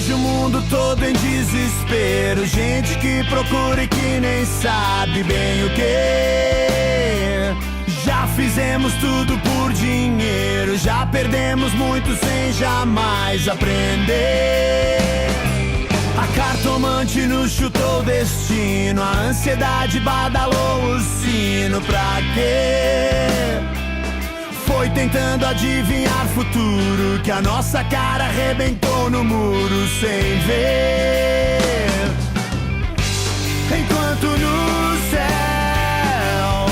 vejo o mundo todo em desespero, gente que procura e que nem sabe bem o que. Já fizemos tudo por dinheiro, já perdemos muito sem jamais aprender. A cartomante nos chutou o destino, a ansiedade badalou o sino. Pra quê? Foi tentando adivinhar futuro, que a nossa cara arrebentou no muro sem ver. Enquanto no céu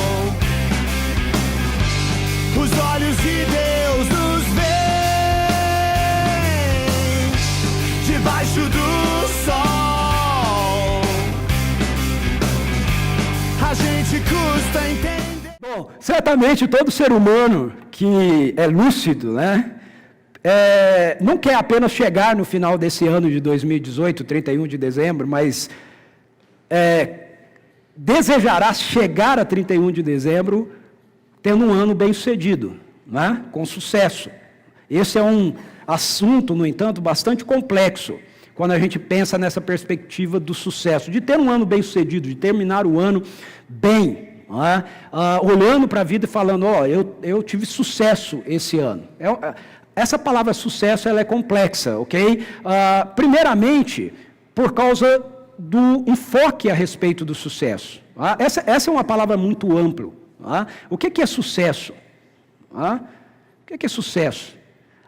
os olhos de Deus nos veem, debaixo do sol a gente custa entender. Bom, certamente todo ser humano que é lúcido, né, não quer apenas chegar no final desse ano de 2018, 31 de dezembro, mas desejará chegar a 31 de dezembro tendo um ano bem-sucedido, né, com sucesso. Esse é um assunto, no entanto, bastante complexo, quando a gente pensa nessa perspectiva do sucesso, de ter um ano bem-sucedido, de terminar o ano bem, olhando para a vida e falando, eu tive sucesso esse ano. Essa palavra sucesso ela é complexa, ok? Primeiramente, por causa do enfoque a respeito do sucesso. Essa é uma palavra muito ampla. O que é sucesso? O que é sucesso?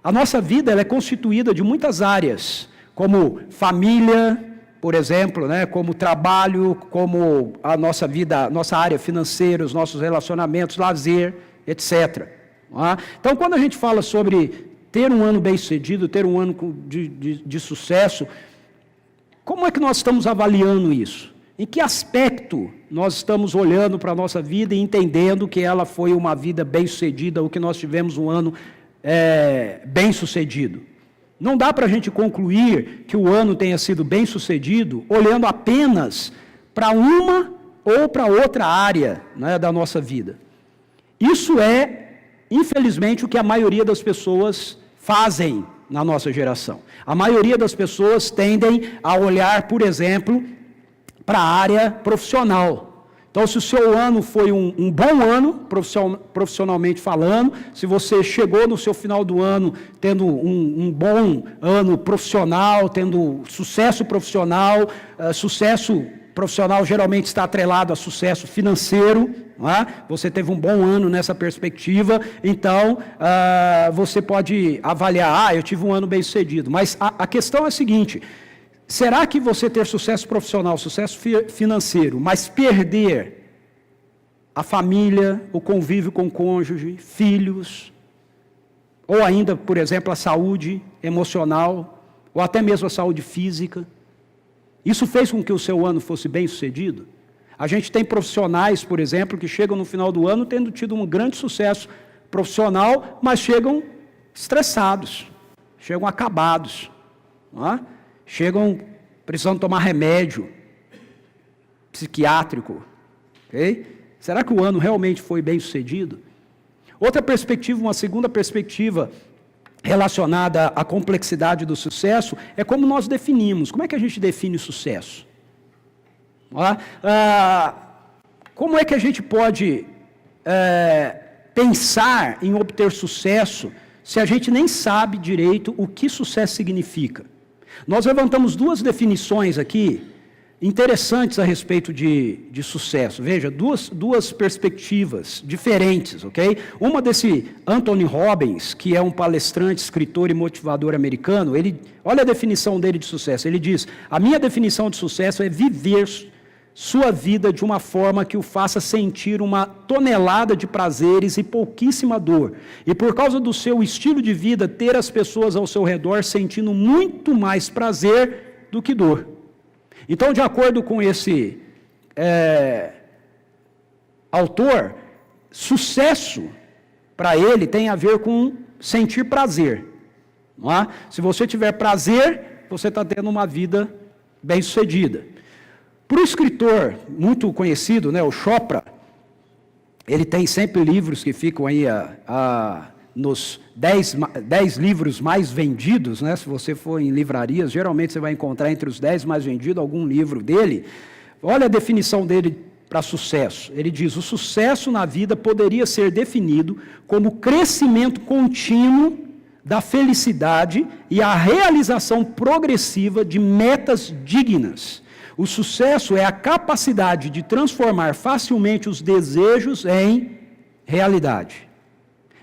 A nossa vida ela é constituída de muitas áreas, como família, por exemplo, né, como trabalho, como a nossa vida, nossa área financeira, os nossos relacionamentos, lazer, etc. Então, quando a gente fala sobre ter um ano bem-sucedido, ter um ano de sucesso, como é que nós estamos avaliando isso? Em que aspecto nós estamos olhando para a nossa vida e entendendo que ela foi uma vida bem-sucedida, ou que nós tivemos um ano bem-sucedido? Não dá para a gente concluir que o ano tenha sido bem-sucedido olhando apenas para uma ou para outra área, né, da nossa vida. Isso é, infelizmente, o que a maioria das pessoas fazem na nossa geração. A maioria das pessoas tendem a olhar, por exemplo, para a área profissional. Então, se o seu ano foi um bom ano, profissionalmente falando, se você chegou no seu final do ano tendo um bom ano profissional, tendo sucesso profissional geralmente está atrelado a sucesso financeiro, não é? Você teve um bom ano nessa perspectiva, então você pode avaliar, eu tive um ano bem-sucedido. Mas a questão é a seguinte: será que você ter sucesso profissional, sucesso financeiro, mas perder a família, o convívio com o cônjuge, filhos, ou ainda, por exemplo, a saúde emocional, ou até mesmo a saúde física, isso fez com que o seu ano fosse bem-sucedido? A gente tem profissionais, por exemplo, que chegam no final do ano tendo tido um grande sucesso profissional, mas chegam estressados, chegam acabados, não é? Chegam precisando tomar remédio psiquiátrico, ok? Será que o ano realmente foi bem sucedido? Outra perspectiva, uma segunda perspectiva relacionada à complexidade do sucesso é como nós definimos. Como é que a gente define sucesso? Como é que a gente pode pensar em obter sucesso se a gente nem sabe direito o que sucesso significa? Nós levantamos duas definições aqui interessantes a respeito de sucesso. Veja, duas perspectivas diferentes, ok? Uma desse Anthony Robbins, que é um palestrante, escritor e motivador americano, olha a definição dele de sucesso. Ele diz: a minha definição de sucesso é viver sua vida de uma forma que o faça sentir uma tonelada de prazeres e pouquíssima dor. E por causa do seu estilo de vida, ter as pessoas ao seu redor sentindo muito mais prazer do que dor. Então, de acordo com esse autor, sucesso para ele tem a ver com sentir prazer. Não é? Se você tiver prazer, você está tendo uma vida bem-sucedida. Para o escritor muito conhecido, né, o Chopra, ele tem sempre livros que ficam aí nos 10 livros mais vendidos, né? Se você for em livrarias, geralmente você vai encontrar entre os 10 mais vendidos algum livro dele. Olha a definição dele para sucesso. Ele diz: o sucesso na vida poderia ser definido como o crescimento contínuo da felicidade e a realização progressiva de metas dignas. O sucesso é a capacidade de transformar facilmente os desejos em realidade.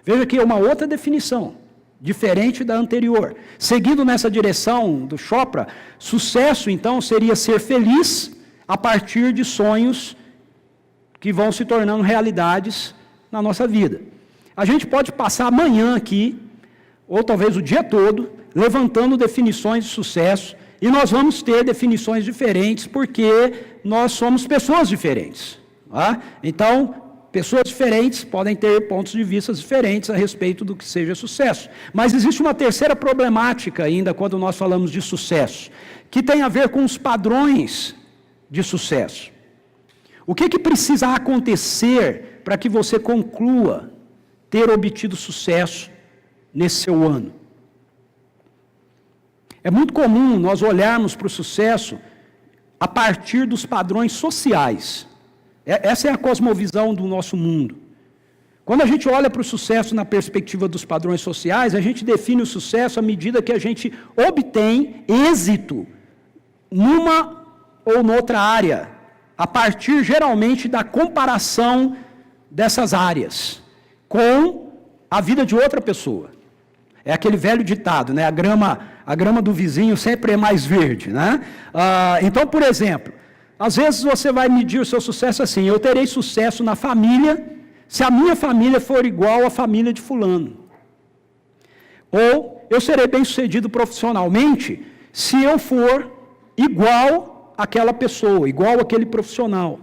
Veja que é uma outra definição, diferente da anterior. Seguindo nessa direção do Chopra, sucesso, então, seria ser feliz a partir de sonhos que vão se tornando realidades na nossa vida. A gente pode passar amanhã aqui, ou talvez o dia todo, levantando definições de sucesso, e nós vamos ter definições diferentes, porque nós somos pessoas diferentes. Tá? Então, pessoas diferentes podem ter pontos de vista diferentes a respeito do que seja sucesso. Mas existe uma terceira problemática ainda quando nós falamos de sucesso, que tem a ver com os padrões de sucesso. O que precisa acontecer para que você conclua ter obtido sucesso nesse seu ano? É muito comum nós olharmos para o sucesso a partir dos padrões sociais. Essa é a cosmovisão do nosso mundo. Quando a gente olha para o sucesso na perspectiva dos padrões sociais, a gente define o sucesso à medida que a gente obtém êxito numa ou noutra área, a partir geralmente da comparação dessas áreas com a vida de outra pessoa. É aquele velho ditado, né? A grama do vizinho sempre é mais verde, né? Então, por exemplo, às vezes você vai medir o seu sucesso assim: eu terei sucesso na família se a minha família for igual à família de fulano. Ou eu serei bem-sucedido profissionalmente se eu for igual àquela pessoa, igual àquele profissional.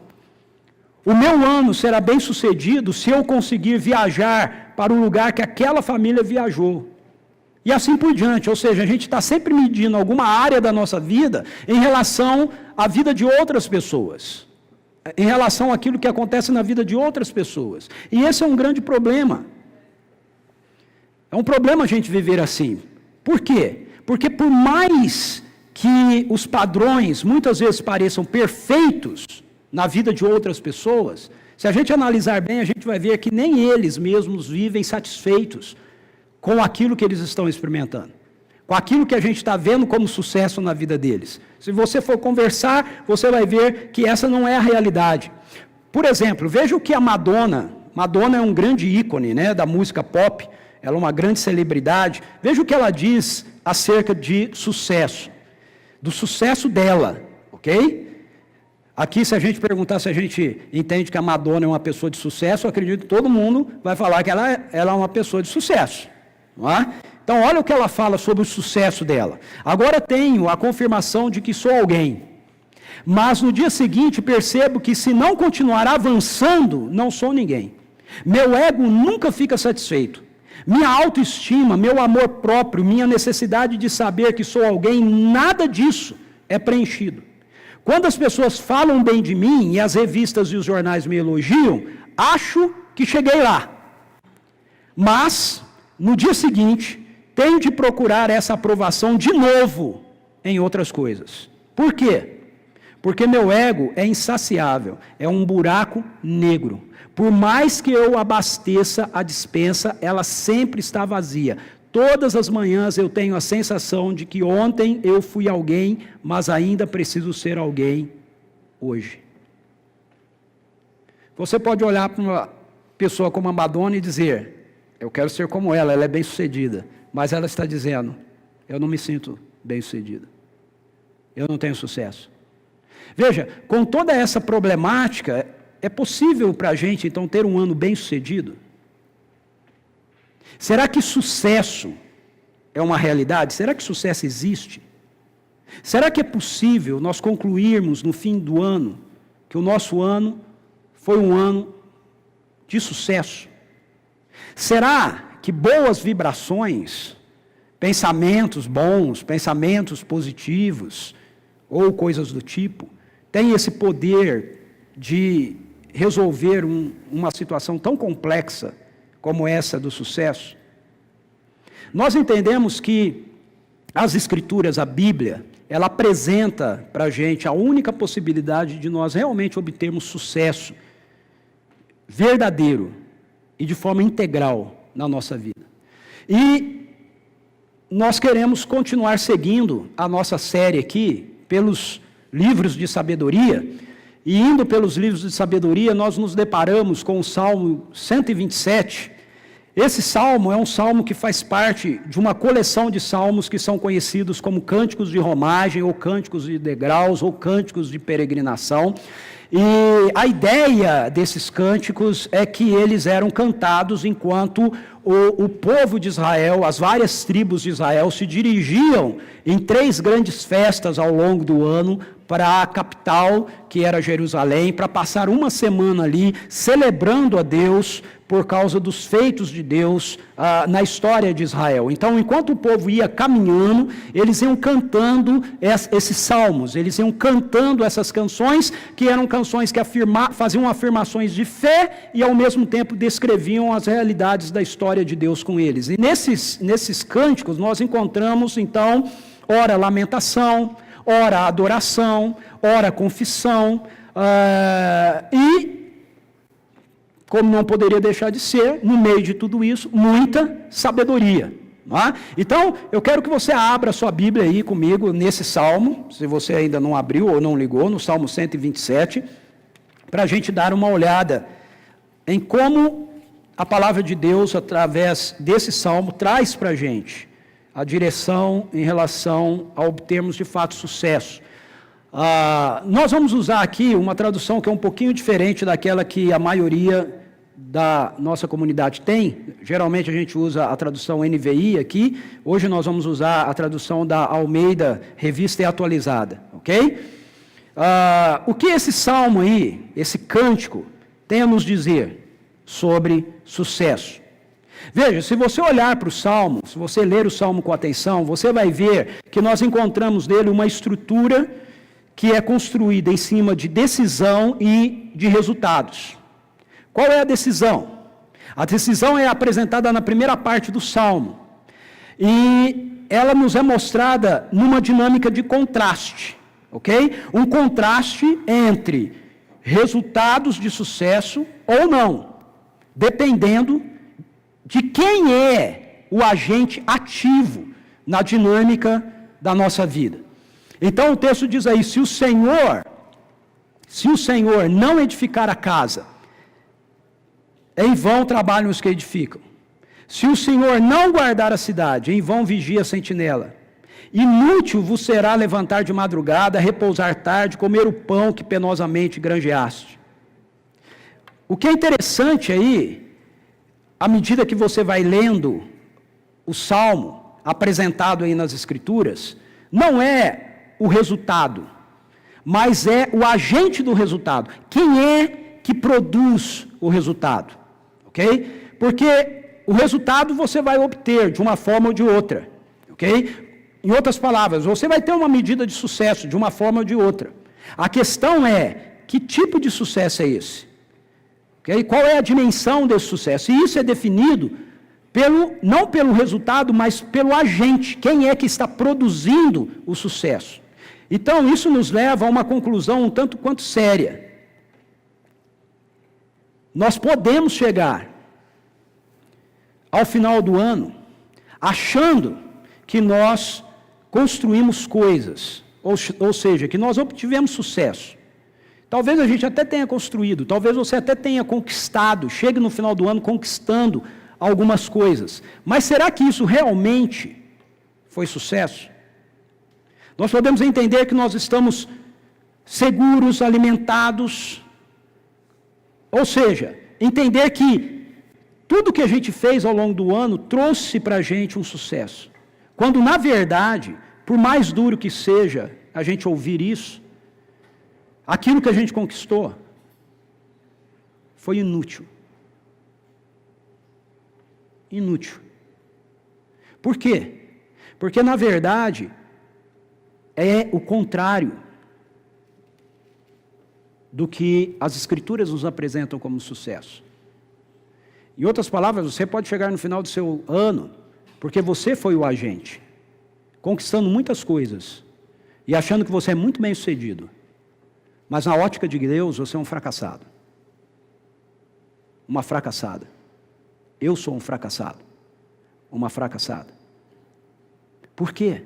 O meu ano será bem-sucedido se eu conseguir viajar para o lugar que aquela família viajou. E assim por diante, ou seja, a gente está sempre medindo alguma área da nossa vida em relação à vida de outras pessoas, em relação àquilo que acontece na vida de outras pessoas. E esse é um grande problema. É um problema a gente viver assim. Por quê? Porque por mais que os padrões muitas vezes pareçam perfeitos na vida de outras pessoas, se a gente analisar bem, a gente vai ver que nem eles mesmos vivem satisfeitos com aquilo que eles estão experimentando, com aquilo que a gente está vendo como sucesso na vida deles. Se você for conversar, você vai ver que essa não é a realidade. Por exemplo, veja o que a Madonna é um grande ícone, né, da música pop, ela é uma grande celebridade. Veja o que ela diz acerca de sucesso, do sucesso dela, ok? Aqui, se a gente perguntar se a gente entende que a Madonna é uma pessoa de sucesso, eu acredito que todo mundo vai falar que ela é uma pessoa de sucesso. Não é? Então, olha o que ela fala sobre o sucesso dela. Agora tenho a confirmação de que sou alguém, mas no dia seguinte percebo que se não continuar avançando, não sou ninguém. Meu ego nunca fica satisfeito. Minha autoestima, meu amor próprio, minha necessidade de saber que sou alguém, nada disso é preenchido. Quando as pessoas falam bem de mim e as revistas e os jornais me elogiam, acho que cheguei lá. Mas no dia seguinte, tenho de procurar essa aprovação de novo em outras coisas. Por quê? Porque meu ego é insaciável, é um buraco negro. Por mais que eu abasteça a despensa, ela sempre está vazia. Todas as manhãs eu tenho a sensação de que ontem eu fui alguém, mas ainda preciso ser alguém hoje. Você pode olhar para uma pessoa como a Madonna e dizer: eu quero ser como ela é bem-sucedida. Mas ela está dizendo: eu não me sinto bem-sucedida. Eu não tenho sucesso. Veja, com toda essa problemática, é possível para a gente, então, ter um ano bem-sucedido? Será que sucesso é uma realidade? Será que sucesso existe? Será que é possível nós concluirmos no fim do ano que o nosso ano foi um ano de sucesso? Será que boas vibrações, pensamentos bons, pensamentos positivos, ou coisas do tipo, têm esse poder de resolver uma situação tão complexa como essa do sucesso? Nós entendemos que as Escrituras, a Bíblia, ela apresenta para a gente a única possibilidade de nós realmente obtermos sucesso verdadeiro e de forma integral na nossa vida. E nós queremos continuar seguindo a nossa série aqui pelos livros de sabedoria, e indo pelos livros de sabedoria, nós nos deparamos com o Salmo 127. Esse salmo é um salmo que faz parte de uma coleção de salmos que são conhecidos como cânticos de romagem, ou cânticos de degraus, ou cânticos de peregrinação. E a ideia desses cânticos é que eles eram cantados enquanto o povo de Israel, as várias tribos de Israel, se dirigiam em 3 grandes festas ao longo do ano para a capital, que era Jerusalém, para passar uma semana ali celebrando a Deus por causa dos feitos de Deus na história de Israel. Então, enquanto o povo ia caminhando, eles iam cantando esses salmos, eles iam cantando essas canções, que eram canções que faziam afirmações de fé e, ao mesmo tempo, descreviam as realidades da história de Deus com eles. E nesses cânticos, nós encontramos, então, ora lamentação, ora adoração, ora confissão, e, como não poderia deixar de ser, no meio de tudo isso, muita sabedoria. Não é? Então, eu quero que você abra a sua Bíblia aí comigo nesse salmo, se você ainda não abriu ou não ligou, no Salmo 127, para a gente dar uma olhada em como a palavra de Deus, através desse salmo, traz para a gente a direção em relação a obtermos de fato sucesso. Nós vamos usar aqui uma tradução que é um pouquinho diferente daquela que a maioria da nossa comunidade tem. Geralmente a gente usa a tradução NVI aqui, hoje nós vamos usar a tradução da Almeida, Revista e Atualizada, ok? O que esse salmo aí, esse cântico, tem a nos dizer sobre sucesso? Veja, se você olhar para o Salmo, se você ler o Salmo com atenção, você vai ver que nós encontramos nele uma estrutura que é construída em cima de decisão e de resultados. Qual é a decisão? A decisão é apresentada na primeira parte do Salmo. E ela nos é mostrada numa dinâmica de contraste, ok? Um contraste entre resultados de sucesso ou não, dependendo de quem é o agente ativo na dinâmica da nossa vida. Então o texto diz aí, se o Senhor não edificar a casa, em vão trabalham os que edificam. Se o Senhor não guardar a cidade, em vão vigia a sentinela. Inútil vos será levantar de madrugada, repousar tarde, comer o pão que penosamente granjeaste. O que é interessante aí, à medida que você vai lendo o Salmo apresentado aí nas Escrituras, não é o resultado, mas é o agente do resultado. Quem é que produz o resultado? Ok? Porque o resultado você vai obter de uma forma ou de outra. Ok? Em outras palavras, você vai ter uma medida de sucesso de uma forma ou de outra. A questão é, que tipo de sucesso é esse? Okay? Qual é a dimensão desse sucesso? E isso é definido não pelo resultado, mas pelo agente. Quem é que está produzindo o sucesso? Então, isso nos leva a uma conclusão um tanto quanto séria. Nós podemos chegar ao final do ano achando que nós construímos coisas, ou seja, que nós obtivemos sucesso. Talvez a gente até tenha construído, talvez você até tenha conquistado, chegue no final do ano conquistando algumas coisas. Mas será que isso realmente foi sucesso? Nós podemos entender que nós estamos seguros, alimentados, ou seja, entender que tudo que a gente fez ao longo do ano trouxe para a gente um sucesso. Quando, na verdade, por mais duro que seja a gente ouvir isso, aquilo que a gente conquistou foi inútil. Inútil. Por quê? Porque, na verdade, é o contrário do que as Escrituras nos apresentam como sucesso. Em outras palavras, você pode chegar no final do seu ano porque você foi o agente, conquistando muitas coisas e achando que você é muito bem sucedido. Mas na ótica de Deus, você é um fracassado. Uma fracassada. Eu sou um fracassado. Uma fracassada. Por quê?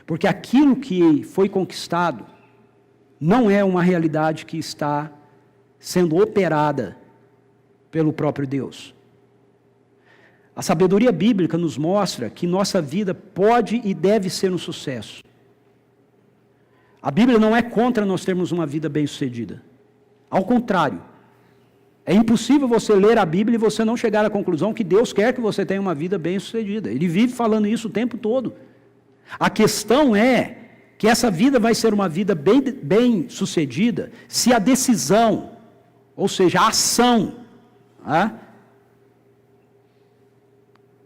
Porque aquilo que foi conquistado não é uma realidade que está sendo operada pelo próprio Deus. A sabedoria bíblica nos mostra que nossa vida pode e deve ser um sucesso. A Bíblia não é contra nós termos uma vida bem-sucedida. Ao contrário, é impossível você ler a Bíblia e você não chegar à conclusão que Deus quer que você tenha uma vida bem-sucedida. Ele vive falando isso o tempo todo. A questão é que essa vida vai ser uma vida bem-sucedida se a decisão, ou seja, a ação,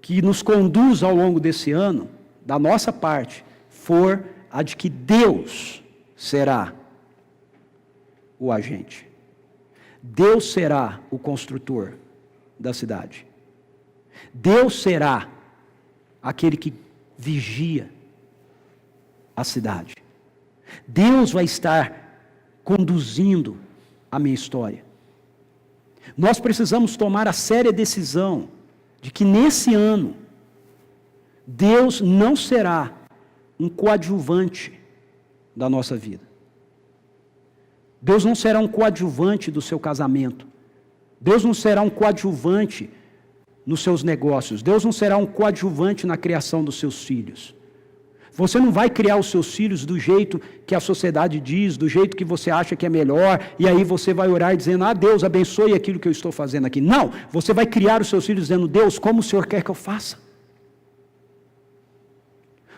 que nos conduz ao longo desse ano, da nossa parte, for a de que Deus será o agente. Deus será o construtor da cidade. Deus será aquele que vigia a cidade. Deus vai estar conduzindo a minha história. Nós precisamos tomar a séria decisão de que nesse ano, Deus não será um coadjuvante da nossa vida. Deus não será um coadjuvante do seu casamento. Deus não será um coadjuvante nos seus negócios. Deus não será um coadjuvante na criação dos seus filhos. Você não vai criar os seus filhos do jeito que a sociedade diz, do jeito que você acha que é melhor, e aí você vai orar dizendo, Deus, abençoe aquilo que eu estou fazendo aqui. Não, você vai criar os seus filhos dizendo, Deus, como o Senhor quer que eu faça?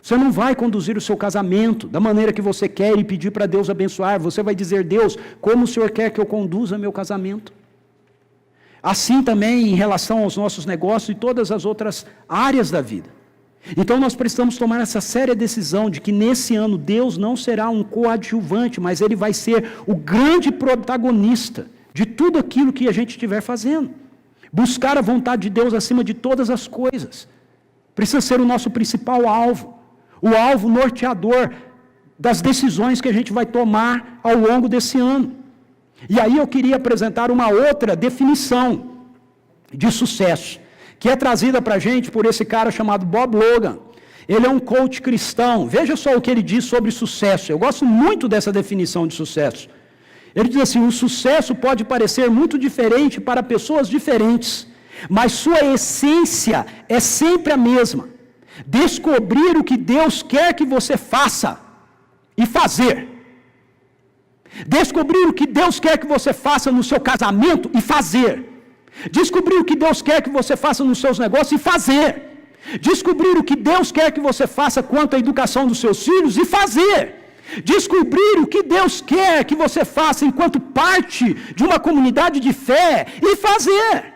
Você não vai conduzir o seu casamento da maneira que você quer e pedir para Deus abençoar. Você vai dizer, Deus, como o Senhor quer que eu conduza meu casamento? Assim também em relação aos nossos negócios e todas as outras áreas da vida. Então nós precisamos tomar essa séria decisão de que nesse ano Deus não será um coadjuvante, mas Ele vai ser o grande protagonista de tudo aquilo que a gente estiver fazendo. Buscar a vontade de Deus acima de todas as coisas. Precisa ser o nosso principal alvo. O alvo norteador das decisões que a gente vai tomar ao longo desse ano. E aí eu queria apresentar uma outra definição de sucesso, que é trazida para a gente por esse cara chamado Bob Logan. Ele é um coach cristão. Veja só o que ele diz sobre sucesso. Eu gosto muito dessa definição de sucesso. Ele diz assim, o sucesso pode parecer muito diferente para pessoas diferentes, mas sua essência é sempre a mesma. Descobrir o que Deus quer que você faça e fazer. Descobrir o que Deus quer que você faça no seu casamento e fazer. Descobrir o que Deus quer que você faça nos seus negócios e fazer. Descobrir o que Deus quer que você faça quanto à educação dos seus filhos e fazer. Descobrir o que Deus quer que você faça enquanto parte de uma comunidade de fé e fazer.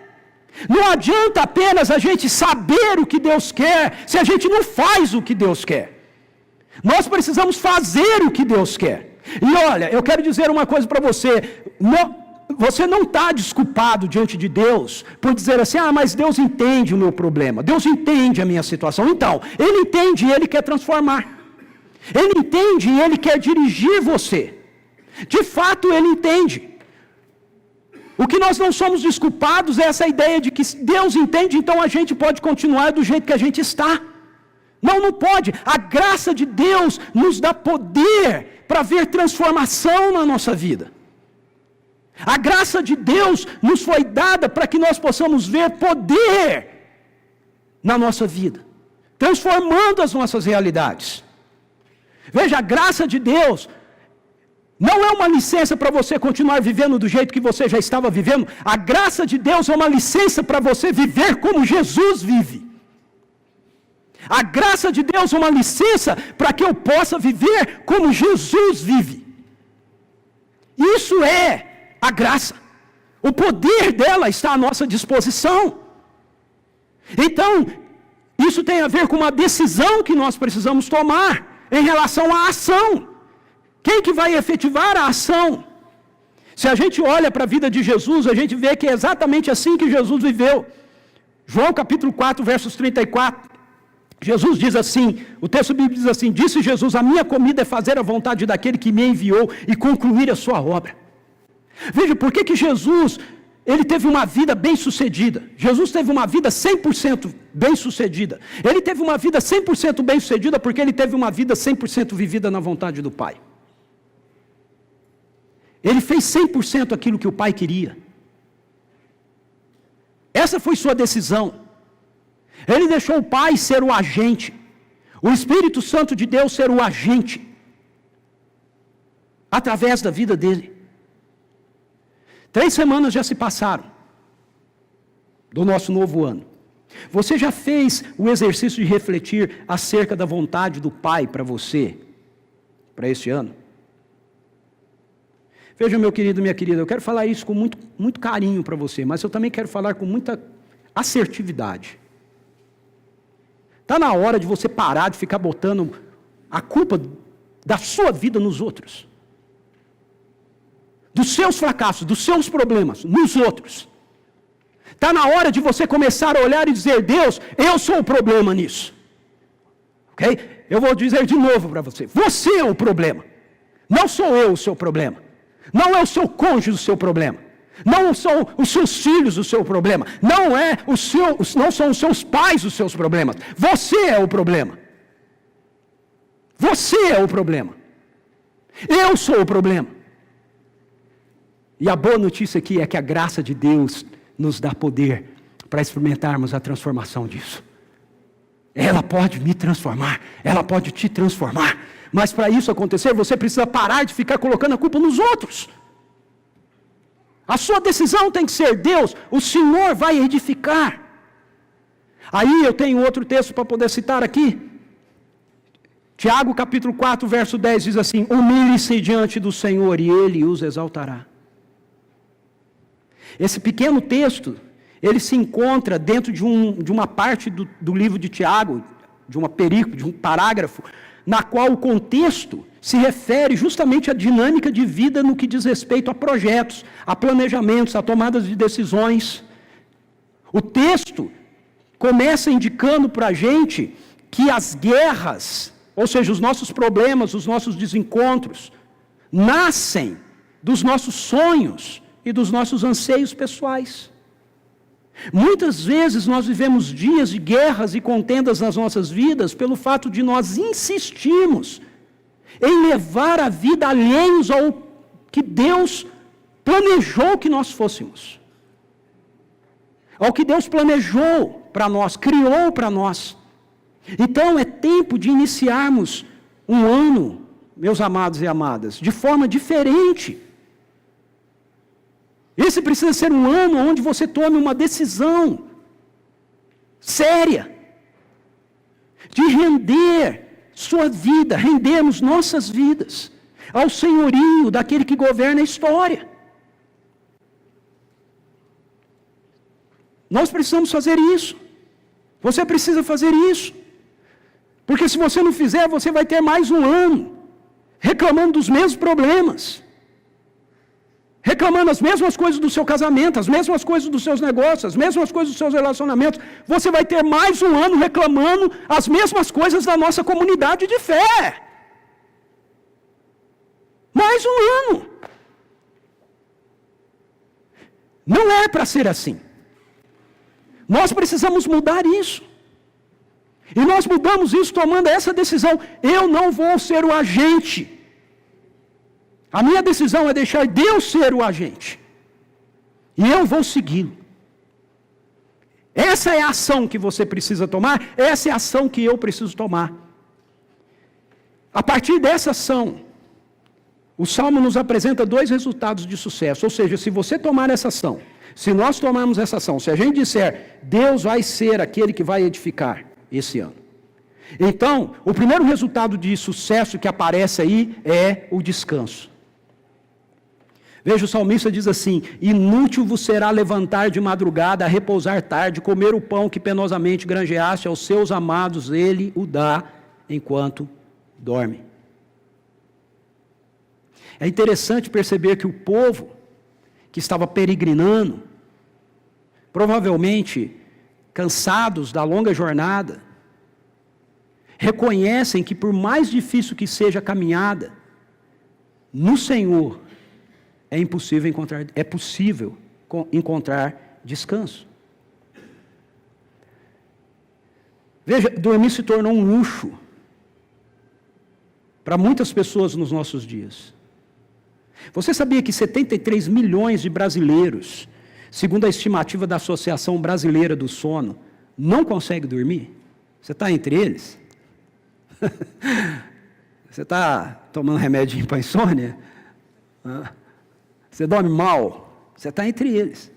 Não adianta apenas a gente saber o que Deus quer se a gente não faz o que Deus quer. Nós precisamos fazer o que Deus quer. E olha, eu quero dizer uma coisa para você. Você não está desculpado diante de Deus por dizer assim, mas Deus entende o meu problema, Deus entende a minha situação. Então, Ele entende e Ele quer transformar. Ele entende e Ele quer dirigir você. De fato, Ele entende. O que nós não somos desculpados é essa ideia de que Deus entende, então a gente pode continuar do jeito que a gente está. Não pode. A graça de Deus nos dá poder para ver transformação na nossa vida. A graça de Deus nos foi dada para que nós possamos ver poder na nossa vida, transformando as nossas realidades. Veja, a graça de Deus não é uma licença para você continuar vivendo do jeito que você já estava vivendo. A graça de Deus é uma licença para você viver como Jesus vive. A graça de Deus é uma licença para que eu possa viver como Jesus vive. Isso é a graça. O poder dela está à nossa disposição. Então, isso tem a ver com uma decisão que nós precisamos tomar em relação à ação. Quem que vai efetivar a ação? Se a gente olha para a vida de Jesus, a gente vê que é exatamente assim que Jesus viveu. João capítulo 4, versos 34. Jesus diz assim, o texto bíblico diz assim, disse Jesus, a minha comida é fazer a vontade daquele que me enviou e concluir a sua obra. Veja, por que Jesus, ele teve uma vida bem-sucedida? Jesus teve uma vida 100% bem-sucedida. Ele teve uma vida 100% bem-sucedida porque ele teve uma vida 100% vivida na vontade do Pai. Ele fez 100% aquilo que o Pai queria. Essa foi sua decisão. Ele deixou o Pai ser o agente, o Espírito Santo de Deus ser o agente, através da vida dele. 3 semanas já se passaram do nosso novo ano. Você já fez o exercício de refletir acerca da vontade do Pai para você, para este ano? Veja, meu querido, minha querida, eu quero falar isso com muito carinho para você, mas eu também quero falar com muita assertividade. Está na hora de você parar de ficar botando a culpa da sua vida nos outros. Dos seus fracassos, dos seus problemas, nos outros. Está na hora de você começar a olhar e dizer, Deus, eu sou o problema nisso. Ok? Eu vou dizer de novo para você. Você é o problema. Não sou eu o seu problema. Não é o seu cônjuge o seu problema. Não são os seus filhos o seu problema. Não são os seus pais os seus problemas. Você é o problema. Você é o problema. Eu sou o problema. E a boa notícia aqui é que a graça de Deus nos dá poder para experimentarmos a transformação disso. Ela pode me transformar. Ela pode te transformar. Mas para isso acontecer, você precisa parar de ficar colocando a culpa nos outros. A sua decisão tem que ser, Deus, o Senhor vai edificar. Aí eu tenho outro texto para poder citar aqui. Tiago capítulo 4, verso 10 diz assim, humilhe-se diante do Senhor e Ele os exaltará. Esse pequeno texto, ele se encontra dentro de uma parte do livro de Tiago, de uma perícope, de um parágrafo, na qual o contexto se refere justamente à dinâmica de vida no que diz respeito a projetos, a planejamentos, a tomadas de decisões. O texto começa indicando para a gente que as guerras, ou seja, os nossos problemas, os nossos desencontros, nascem dos nossos sonhos e dos nossos anseios pessoais. Muitas vezes nós vivemos dias de guerras e contendas nas nossas vidas pelo fato de nós insistirmos em levar a vida alheios ao que Deus planejou que nós fôssemos. Ao que Deus planejou para nós, criou para nós. Então é tempo de iniciarmos um ano, meus amados e amadas, de forma diferente. Esse precisa ser um ano onde você tome uma decisão séria de render sua vida, rendermos nossas vidas ao senhorio daquele que governa a história. Nós precisamos fazer isso. Você precisa fazer isso. Porque se você não fizer, você vai ter mais um ano reclamando dos mesmos problemas. Reclamando as mesmas coisas do seu casamento, as mesmas coisas dos seus negócios, as mesmas coisas dos seus relacionamentos. Você vai ter mais um ano reclamando as mesmas coisas da nossa comunidade de fé. Mais um ano. Não é para ser assim. Nós precisamos mudar isso. E nós mudamos isso tomando essa decisão. Eu não vou ser o agente. A minha decisão é deixar Deus ser o agente. E eu vou segui-lo. Essa é a ação que você precisa tomar. Essa é a ação que eu preciso tomar. A partir dessa ação, o Salmo nos apresenta 2 resultados de sucesso. Ou seja, se você tomar essa ação, se nós tomarmos essa ação, se a gente disser, Deus vai ser aquele que vai edificar esse ano. Então, o primeiro resultado de sucesso que aparece aí é o descanso. Veja, o salmista diz assim, inútil vos será levantar de madrugada, repousar tarde, comer o pão que penosamente granjeaste, aos seus amados ele o dá enquanto dorme. É interessante perceber que o povo que estava peregrinando, provavelmente cansados da longa jornada, reconhecem que por mais difícil que seja a caminhada, no Senhor é possível encontrar descanso. Veja, dormir se tornou um luxo para muitas pessoas nos nossos dias. Você sabia que 73 milhões de brasileiros, segundo a estimativa da Associação Brasileira do Sono, não conseguem dormir? Você está entre eles? Você está tomando remédio para insônia? Você dorme mal? Você está entre eles.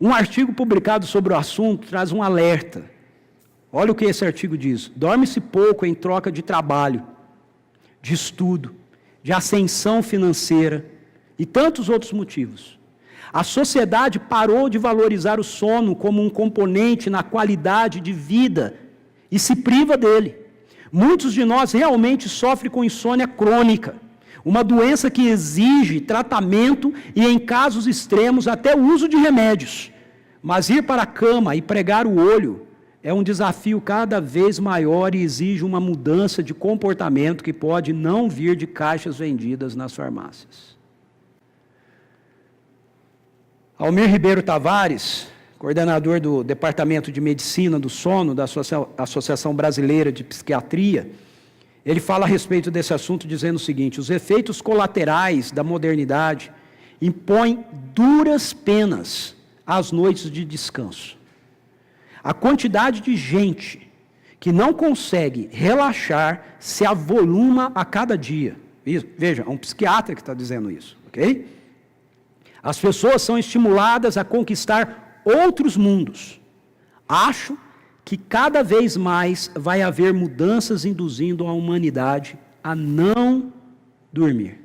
Um artigo publicado sobre o assunto traz um alerta. Olha o que esse artigo diz. Dorme-se pouco em troca de trabalho, de estudo, de ascensão financeira e tantos outros motivos. A sociedade parou de valorizar o sono como um componente na qualidade de vida e se priva dele. Muitos de nós realmente sofrem com insônia crônica, uma doença que exige tratamento e, em casos extremos, até o uso de remédios. Mas ir para a cama e pregar o olho é um desafio cada vez maior e exige uma mudança de comportamento que pode não vir de caixas vendidas nas farmácias. Almir Ribeiro Tavares, coordenador do Departamento de Medicina do Sono da Associação Brasileira de Psiquiatria, ele fala a respeito desse assunto dizendo o seguinte: os efeitos colaterais da modernidade impõem duras penas às noites de descanso. A quantidade de gente que não consegue relaxar se avoluma a cada dia. Veja, é um psiquiatra que está dizendo isso, ok? As pessoas são estimuladas a conquistar outros mundos. Acho que cada vez mais vai haver mudanças induzindo a humanidade a não dormir.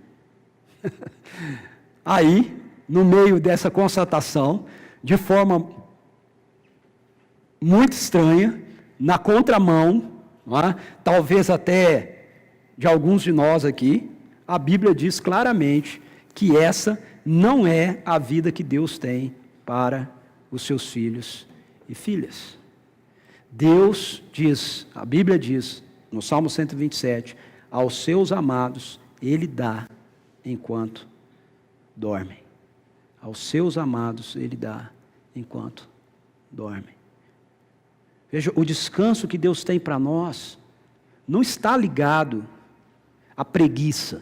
Aí, no meio dessa constatação, de forma muito estranha, na contramão, talvez até de alguns de nós aqui, a Bíblia diz claramente que essa não é a vida que Deus tem para os seus filhos e filhas. Deus diz, a Bíblia diz, no Salmo 127, aos seus amados Ele dá enquanto dormem. Aos seus amados Ele dá enquanto dormem. Veja, o descanso que Deus tem para nós não está ligado à preguiça,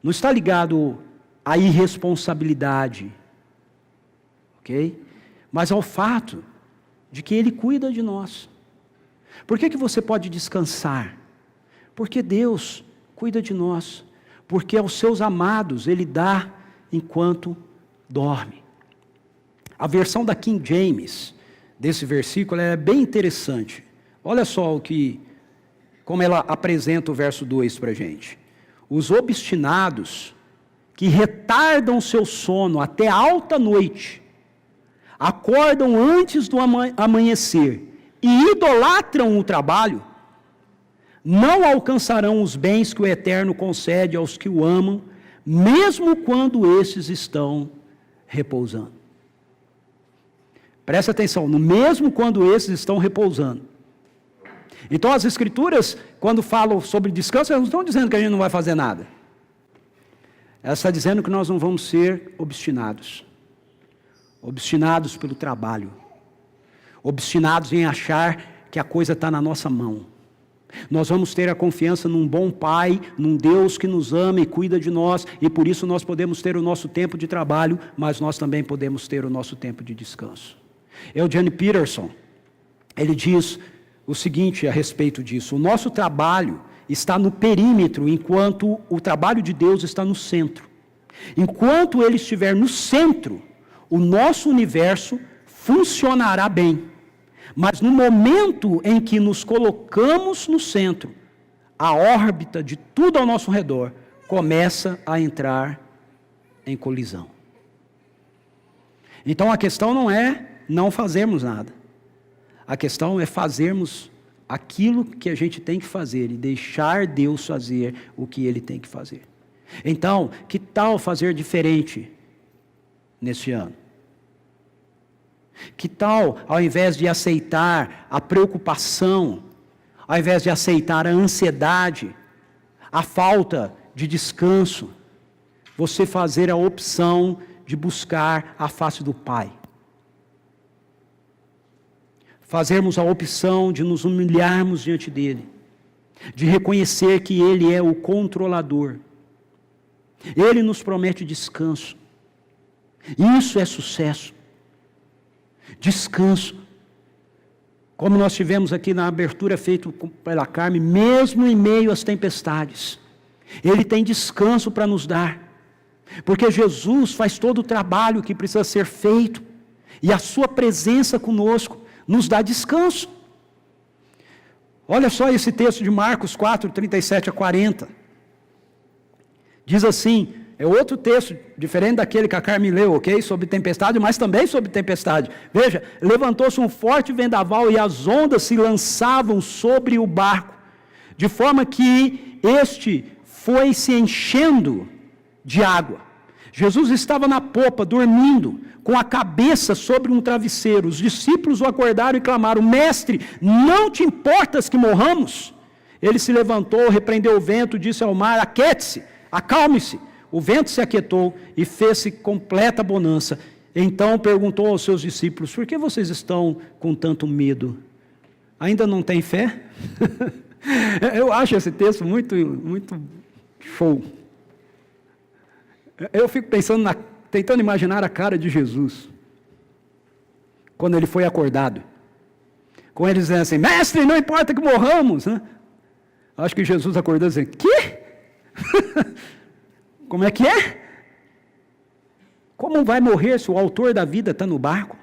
não está ligado à irresponsabilidade, ok? Mas ao fato de que Ele cuida de nós. Por que você pode descansar? Porque Deus cuida de nós. Porque aos seus amados Ele dá enquanto dorme. A versão da King James desse versículo é bem interessante. Olha só como ela apresenta o verso 2 para a gente. Os obstinados que retardam seu sono até alta noite, acordam antes do amanhecer e idolatram o trabalho, não alcançarão os bens que o Eterno concede aos que o amam, mesmo quando esses estão repousando. Presta atenção, mesmo quando esses estão repousando. Então as Escrituras, quando falam sobre descanso, elas não estão dizendo que a gente não vai fazer nada. Elas estão dizendo que nós não vamos ser obstinados. Obstinados pelo trabalho, obstinados em achar que a coisa está na nossa mão. Nós vamos ter a confiança num bom Pai, num Deus que nos ama e cuida de nós, e por isso nós podemos ter o nosso tempo de trabalho, mas nós também podemos ter o nosso tempo de descanso. Eugene Peterson, ele diz o seguinte a respeito disso: o nosso trabalho está no perímetro, enquanto o trabalho de Deus está no centro. Enquanto ele estiver no centro, o nosso universo funcionará bem. Mas no momento em que nos colocamos no centro, a órbita de tudo ao nosso redor começa a entrar em colisão. Então a questão não é não fazermos nada. A questão é fazermos aquilo que a gente tem que fazer e deixar Deus fazer o que Ele tem que fazer. Então, que tal fazer diferente neste ano? Que tal, ao invés de aceitar a preocupação, ao invés de aceitar a ansiedade, a falta de descanso, você fazer a opção de buscar a face do Pai? Fazermos a opção de nos humilharmos diante dEle, de reconhecer que Ele é o controlador. Ele nos promete descanso. Isso é sucesso. Descanso. Como nós tivemos aqui na abertura feita pela Carmen, mesmo em meio às tempestades, Ele tem descanso para nos dar. Porque Jesus faz todo o trabalho que precisa ser feito, e a sua presença conosco nos dá descanso. Olha só esse texto de Marcos 4, 37 a 40. Diz assim, é outro texto, diferente daquele que a Carmen leu, ok? Sobre tempestade, mas também sobre tempestade. Veja, levantou-se um forte vendaval e as ondas se lançavam sobre o barco, de forma que este foi se enchendo de água. Jesus estava na popa, dormindo, com a cabeça sobre um travesseiro. Os discípulos o acordaram e clamaram: Mestre, não te importas que morramos? Ele se levantou, repreendeu o vento, disse ao mar: Aquiete-se, acalme-se. O vento se aquietou e fez-se completa bonança. Então perguntou aos seus discípulos: Por que vocês estão com tanto medo? Ainda não têm fé? Eu acho esse texto muito show. Eu fico pensando, tentando imaginar a cara de Jesus, quando ele foi acordado, com ele dizendo assim: Mestre, não importa que morramos, né? Acho que Jesus acordou dizendo: quê? Como é que é? Como vai morrer se o autor da vida está no barco?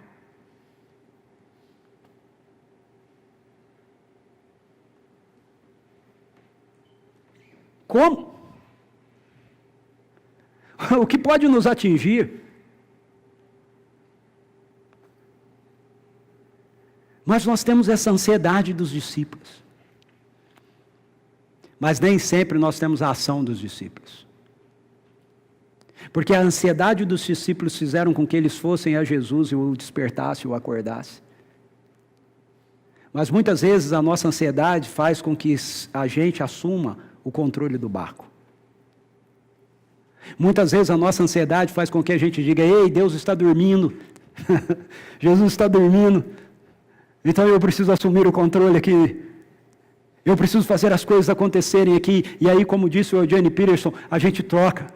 Como? O que pode nos atingir? Mas nós temos essa ansiedade dos discípulos. Mas nem sempre nós temos a ação dos discípulos. Porque a ansiedade dos discípulos fizeram com que eles fossem a Jesus e o despertassem, o acordassem. Mas muitas vezes a nossa ansiedade faz com que a gente assuma o controle do barco. Muitas vezes a nossa ansiedade faz com que a gente diga: ei, Deus está dormindo, Jesus está dormindo, então eu preciso assumir o controle aqui, eu preciso fazer as coisas acontecerem aqui. E aí, como disse o Eugene Peterson, a gente troca,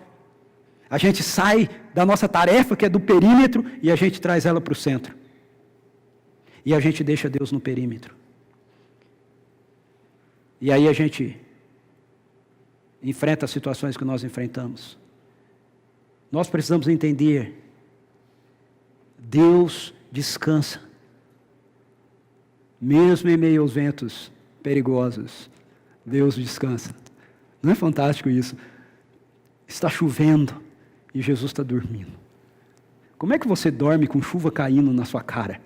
a gente sai da nossa tarefa, que é do perímetro, e a gente traz ela para o centro, e a gente deixa Deus no perímetro, e aí a gente enfrenta as situações que nós enfrentamos. Nós precisamos entender: Deus descansa, mesmo em meio aos ventos perigosos, Deus descansa. Não é fantástico isso? Está chovendo e Jesus está dormindo. Como é que você dorme com chuva caindo na sua cara?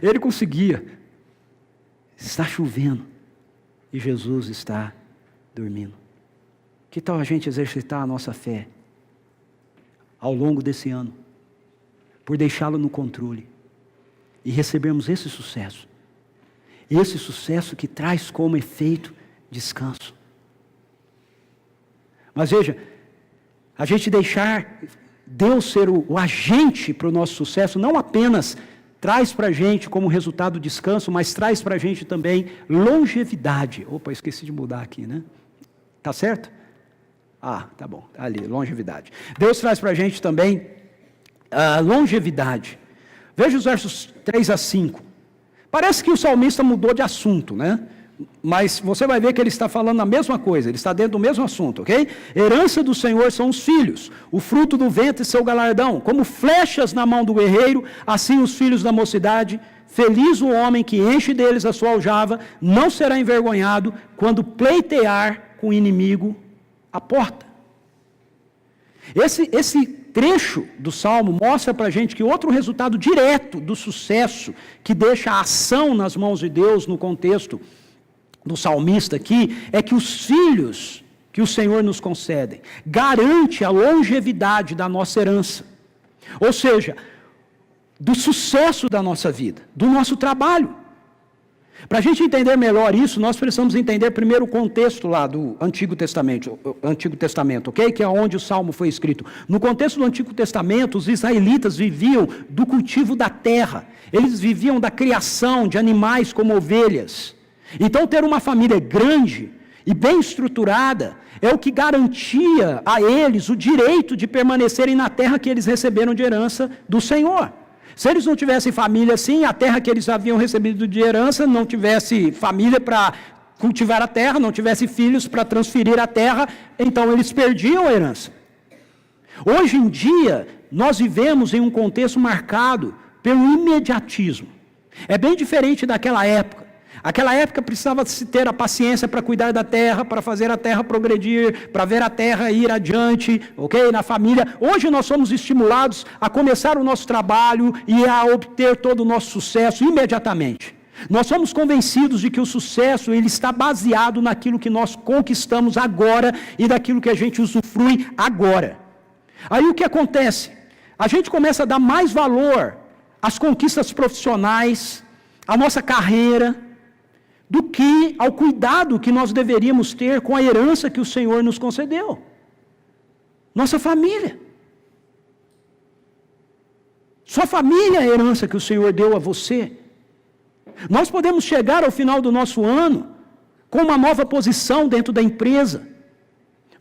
Ele conseguia. Está chovendo e Jesus está dormindo. Que tal a gente exercitar a nossa fé ao longo desse ano, por deixá-lo no controle, e recebermos esse sucesso que traz como efeito descanso. Mas veja, a gente deixar Deus ser o agente para o nosso sucesso, não apenas traz para a gente como resultado descanso, mas traz para a gente também longevidade. Opa, esqueci de mudar aqui, né? Tá certo? Ah, tá bom, tá ali, longevidade. Deus traz para a gente também longevidade. Veja os versos 3 a 5. Parece que o salmista mudou de assunto, né? Mas você vai ver que ele está falando a mesma coisa, ele está dentro do mesmo assunto, ok? Herança do Senhor são os filhos, o fruto do ventre seu galardão. Como flechas na mão do guerreiro, assim os filhos da mocidade. Feliz o homem que enche deles a sua aljava, não será envergonhado quando pleitear com o inimigo a porta. Esse trecho do Salmo mostra para a gente que outro resultado direto do sucesso que deixa a ação nas mãos de Deus no contexto do salmista aqui, é que os filhos que o Senhor nos concede garante a longevidade da nossa herança. Ou seja, do sucesso da nossa vida, do nosso trabalho. Para a gente entender melhor isso, nós precisamos entender primeiro o contexto lá do Antigo Testamento, ok? Que é onde o Salmo foi escrito. No contexto do Antigo Testamento, os israelitas viviam do cultivo da terra. Eles viviam da criação de animais como ovelhas. Então, ter uma família grande e bem estruturada é o que garantia a eles o direito de permanecerem na terra que eles receberam de herança do Senhor. Se eles não tivessem família assim, a terra que eles haviam recebido de herança, não tivesse família para cultivar a terra, não tivesse filhos para transferir a terra, então eles perdiam a herança. Hoje em dia, nós vivemos em um contexto marcado pelo imediatismo. É bem diferente daquela época. Aquela época precisava-se ter a paciência para cuidar da terra, para fazer a terra progredir, para ver a terra ir adiante, ok? Na família. Hoje nós somos estimulados a começar o nosso trabalho e a obter todo o nosso sucesso imediatamente. Nós somos convencidos de que o sucesso ele está baseado naquilo que nós conquistamos agora e daquilo que a gente usufrui agora. Aí o que acontece? A gente começa a dar mais valor às conquistas profissionais, à nossa carreira, do que ao cuidado que nós deveríamos ter com a herança que o Senhor nos concedeu. Nossa família. Sua família é a herança que o Senhor deu a você. Nós podemos chegar ao final do nosso ano com uma nova posição dentro da empresa.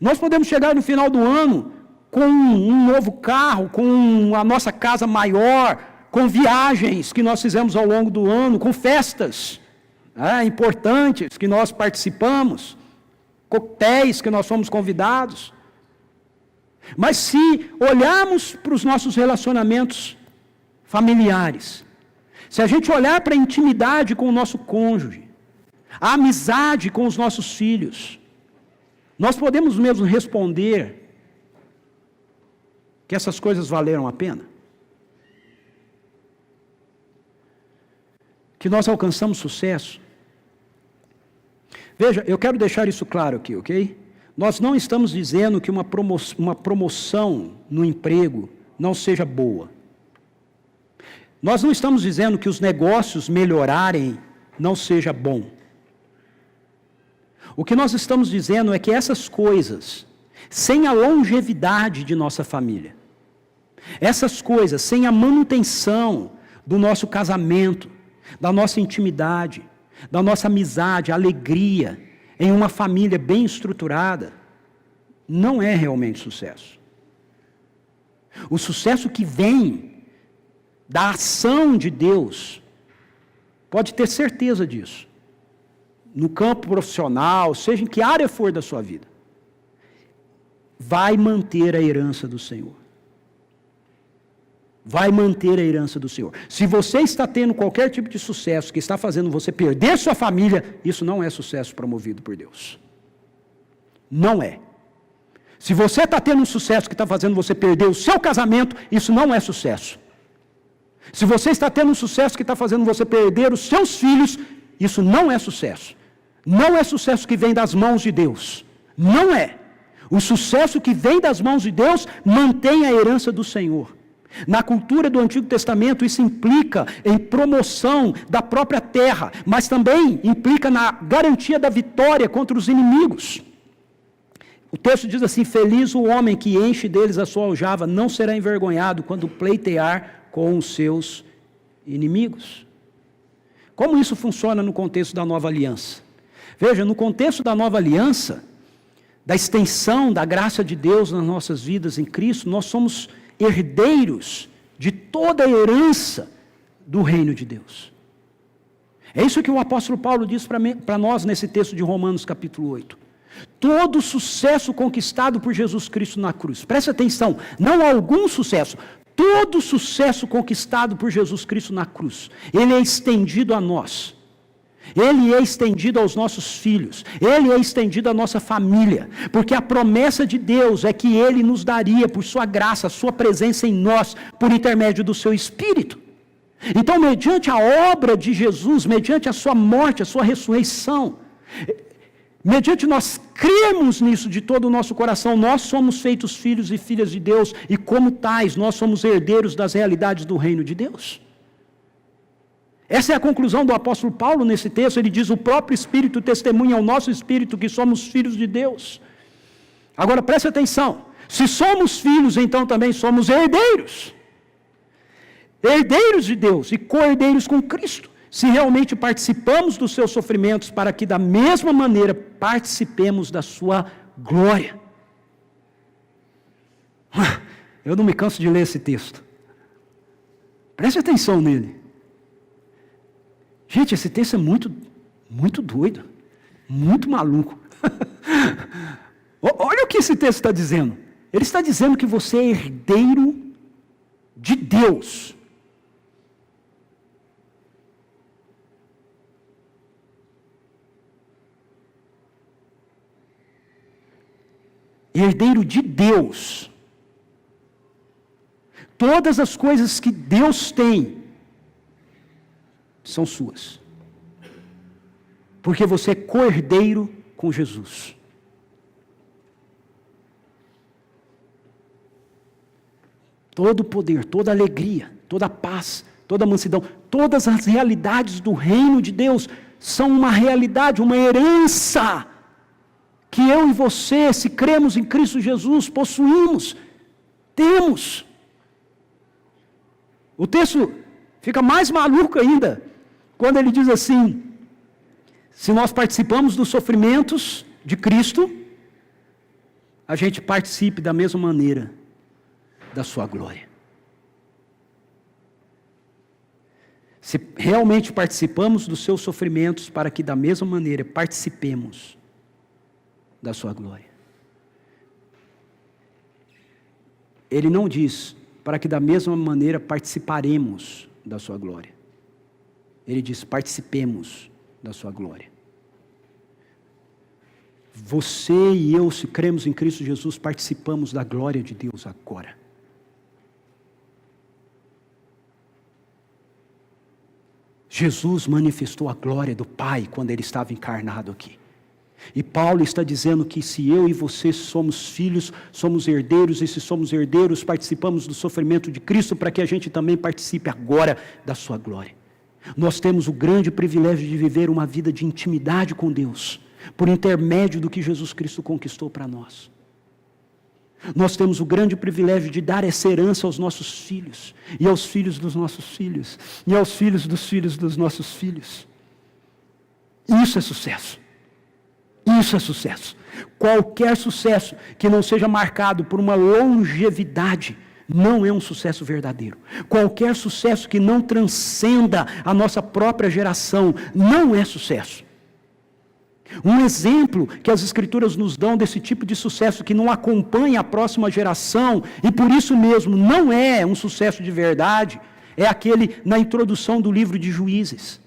Nós podemos chegar no final do ano com um novo carro, com a nossa casa maior, com viagens que nós fizemos ao longo do ano, com festas importantes que nós participamos, coquetéis que nós fomos convidados. Mas se olharmos para os nossos relacionamentos familiares, se a gente olhar para a intimidade com o nosso cônjuge, a amizade com os nossos filhos, nós podemos mesmo responder que essas coisas valeram a pena? Que nós alcançamos sucesso? Veja, eu quero deixar isso claro aqui, ok? Nós não estamos dizendo que uma promoção no emprego não seja boa. Nós não estamos dizendo que os negócios melhorarem não seja bom. O que nós estamos dizendo é que essas coisas, sem a longevidade de nossa família, essas coisas, sem a manutenção do nosso casamento, da nossa intimidade, da nossa amizade, alegria, em uma família bem estruturada, não é realmente sucesso. O sucesso que vem da ação de Deus, pode ter certeza disso, no campo profissional, seja em que área for da sua vida, vai manter a herança do Senhor. Vai manter a herança do Senhor. Se você está tendo qualquer tipo de sucesso que está fazendo você perder sua família, isso não é sucesso promovido por Deus. Não é. Se você está tendo um sucesso que está fazendo você perder o seu casamento, isso não é sucesso. Se você está tendo um sucesso que está fazendo você perder os seus filhos, isso não é sucesso. Não é sucesso que vem das mãos de Deus. Não é. O sucesso que vem das mãos de Deus mantém a herança do Senhor. Na cultura do Antigo Testamento, isso implica em promoção da própria terra, mas também implica na garantia da vitória contra os inimigos. O texto diz assim: feliz o homem que enche deles a sua aljava, não será envergonhado quando pleitear com os seus inimigos. Como isso funciona no contexto da nova aliança? Veja, no contexto da nova aliança, da extensão da graça de Deus nas nossas vidas em Cristo, nós somos herdeiros de toda a herança do reino de Deus. É isso que o apóstolo Paulo diz para nós nesse texto de Romanos capítulo 8. Todo sucesso conquistado por Jesus Cristo na cruz, preste atenção, não algum sucesso, todo sucesso conquistado por Jesus Cristo na cruz, ele é estendido a nós. Ele é estendido aos nossos filhos, Ele é estendido à nossa família, porque a promessa de Deus é que Ele nos daria, por sua graça, a sua presença em nós, por intermédio do seu Espírito. Então, mediante a obra de Jesus, mediante a sua morte, a sua ressurreição, mediante nós cremos nisso de todo o nosso coração, nós somos feitos filhos e filhas de Deus, e como tais, nós somos herdeiros das realidades do reino de Deus. Essa é a conclusão do apóstolo Paulo nesse texto. Ele diz: o próprio Espírito testemunha ao nosso Espírito que somos filhos de Deus. Agora preste atenção, se somos filhos, então também somos herdeiros. Herdeiros de Deus e co-herdeiros com Cristo, se realmente participamos dos seus sofrimentos, para que da mesma maneira participemos da sua glória. Eu não me canso de ler esse texto. Preste atenção nele. Gente, esse texto é muito doido, muito maluco. Olha o que esse texto está dizendo. Ele está dizendo que você é herdeiro de Deus. Herdeiro de Deus. Todas as coisas que Deus tem são suas. Porque você é co-herdeiro com Jesus. Todo o poder, toda a alegria, toda a paz, toda a mansidão, todas as realidades do reino de Deus são uma realidade, uma herança que eu e você, se cremos em Cristo Jesus, possuímos, temos. O texto fica mais maluco ainda, quando ele diz assim: se nós participamos dos sofrimentos de Cristo, a gente participe da mesma maneira da sua glória. Se realmente participamos dos seus sofrimentos, para que da mesma maneira participemos da sua glória. Ele não diz para que da mesma maneira participaremos da sua glória. Ele diz: participemos da sua glória. Você e eu, se cremos em Cristo Jesus, participamos da glória de Deus agora. Jesus manifestou a glória do Pai quando ele estava encarnado aqui. E Paulo está dizendo que se eu e você somos filhos, somos herdeiros, e se somos herdeiros, participamos do sofrimento de Cristo, para que a gente também participe agora da sua glória. Nós temos o grande privilégio de viver uma vida de intimidade com Deus, por intermédio do que Jesus Cristo conquistou para nós. Nós temos o grande privilégio de dar essa herança aos nossos filhos, e aos filhos dos nossos filhos, e aos filhos dos nossos filhos. Isso é sucesso. Isso é sucesso. Qualquer sucesso que não seja marcado por uma longevidade não é um sucesso verdadeiro. Qualquer sucesso que não transcenda a nossa própria geração não é sucesso. Um exemplo que as Escrituras nos dão desse tipo de sucesso que não acompanha a próxima geração, e por isso mesmo não é um sucesso de verdade, é aquele na introdução do livro de Juízes.